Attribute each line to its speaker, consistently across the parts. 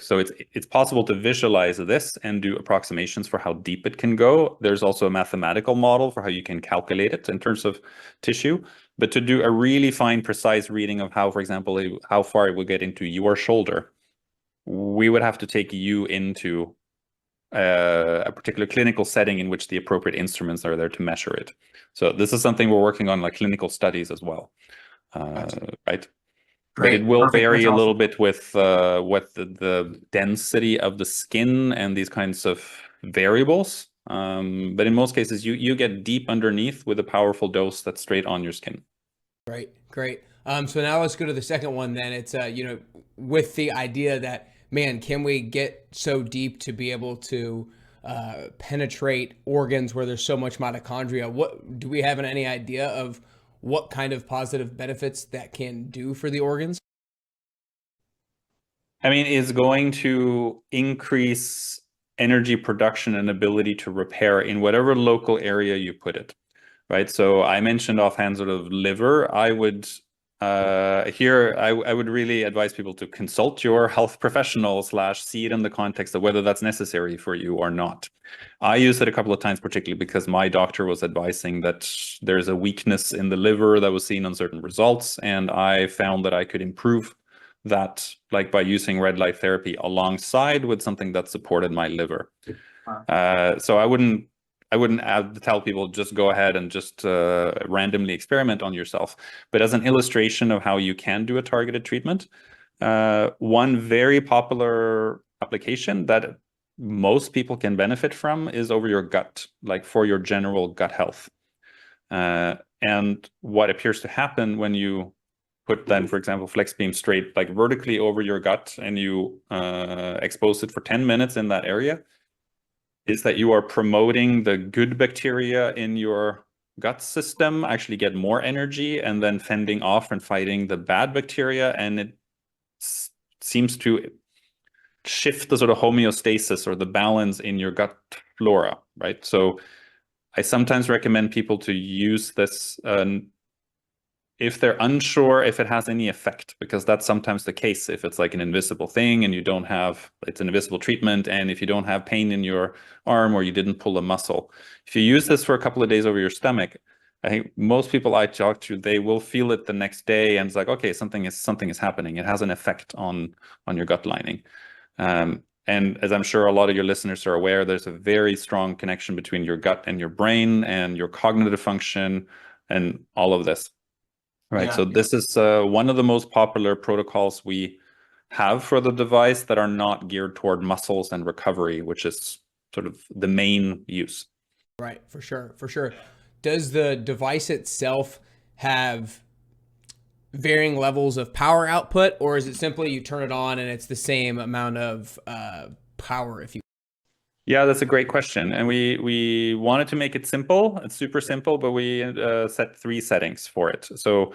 Speaker 1: So it's possible to visualize this and do approximations for how deep it can go. There's also a mathematical model for how you can calculate it in terms of tissue. But to do a really fine, precise reading of how, for example, how far it will get into your shoulder, we would have to take you into a particular clinical setting in which the appropriate instruments are there to measure it. So this is something we're working on, like clinical studies as well, right? But it will vary a little bit with what the density of the skin and these kinds of variables. But in most cases, you get deep underneath with a powerful dose that's straight on your skin.
Speaker 2: Great. So now let's go to the second one then. It's, with the idea that, man, can we get so deep to be able to penetrate organs where there's so much mitochondria? What do we have any idea of what kind of positive benefits that can do for the organs?
Speaker 1: I mean, it's going to increase energy production and ability to repair in whatever local area you put it, right? So I mentioned offhand sort of liver. I would I would really advise people to consult your health professional / see it in the context of whether that's necessary for you or not. I used it a couple of times, particularly because my doctor was advising that there's a weakness in the liver that was seen on certain results, and I found that I could improve that, like by using red light therapy alongside with something that supported my liver. So I wouldn't tell people just go ahead and just randomly experiment on yourself. But as an illustration of how you can do a targeted treatment, one very popular application that most people can benefit from is over your gut, like for your general gut health. And what appears to happen when you put then, for example, FlexBeam straight, like vertically over your gut, and you expose it for 10 minutes in that area, is that you are promoting the good bacteria in your gut system actually get more energy, and then fending off and fighting the bad bacteria. And it seems to shift the sort of homeostasis or the balance in your gut flora, right? So I sometimes recommend people to use this if they're unsure if it has any effect, because that's sometimes the case if it's like an invisible thing and it's an invisible treatment, and if you don't have pain in your arm or you didn't pull a muscle. If you use this for a couple of days over your stomach, I think most people I talk to, they will feel it the next day, and it's like, okay, something is happening. It has an effect on your gut lining. And as I'm sure a lot of your listeners are aware, there's a very strong connection between your gut and your brain and your cognitive function and all of this. Right. Yeah. So this is one of the most popular protocols we have for the device that are not geared toward muscles and recovery, which is sort of the main use.
Speaker 2: Right. For sure. Does the device itself have varying levels of power output, or is it simply you turn it on and it's the same amount of power, if you?
Speaker 1: Yeah, that's a great question. And we wanted to make it simple. It's super simple, but we set 3 settings for it. So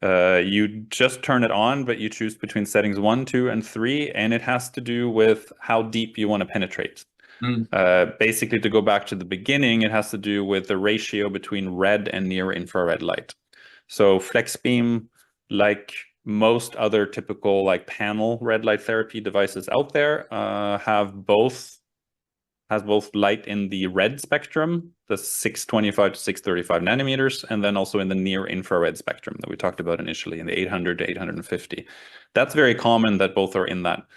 Speaker 1: you just turn it on, but you choose between settings 1, 2, and 3, and it has to do with how deep you want to penetrate. Basically, to go back to the beginning, it has to do with the ratio between red and near infrared light. So FlexBeam, like most other typical like panel red light therapy devices out there, has both light in the red spectrum, the 625 to 635 nanometers, and then also in the near infrared spectrum that we talked about initially in the 800 to 850. That's very common that both are in that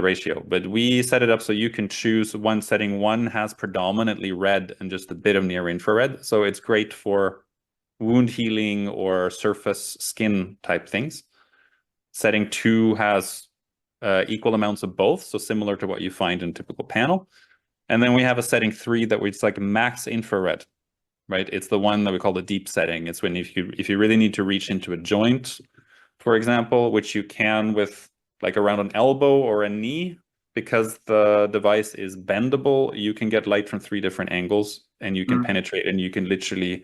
Speaker 1: ratio, but we set it up so you can choose one setting. One has predominantly red and just a bit of near infrared. So it's great for wound healing or surface skin type things. Setting 2 has equal amounts of both, so similar to what you find in typical panel. And then we have a setting 3 that it's like max infrared, right? It's the one that we call the deep setting. It's when if you really need to reach into a joint, for example, which you can with like around an elbow or a knee, because the device is bendable, you can get light from 3 different angles, and you can penetrate, and you can literally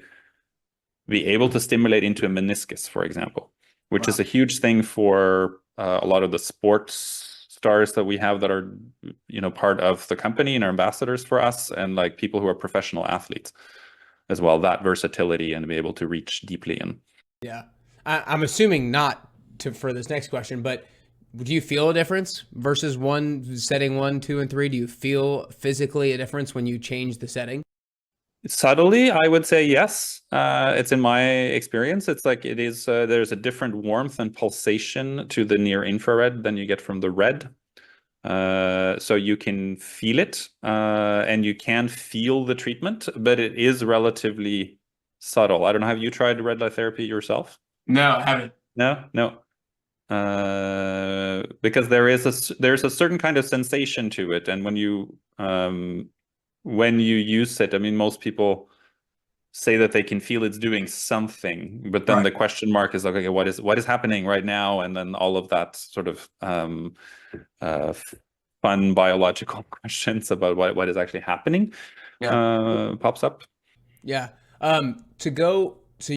Speaker 1: be able to stimulate into a meniscus, for example, which is a huge thing for a lot of the sports stars that we have that are, part of the company and are ambassadors for us, and like people who are professional athletes as well, that versatility and be able to reach deeply in.
Speaker 2: Yeah. I'm assuming not for this next question, but Do you feel a difference versus setting 1, 2, and 3? Do you feel physically a difference when you change the setting?
Speaker 1: Subtly, I would say yes. It's in my experience. It's like it is. There's a different warmth and pulsation to the near infrared than you get from the red. So you can feel it, and you can feel the treatment, but it is relatively subtle. I don't know. Have you tried red light therapy yourself?
Speaker 3: No, I haven't.
Speaker 1: No, no. Because there's a certain kind of sensation to it, and when you use it, I mean, most people say that they can feel it's doing something, but then the question mark is like, okay, what is happening right now? And then all of that sort of fun biological questions about what is actually happening pops up.
Speaker 2: Yeah. To go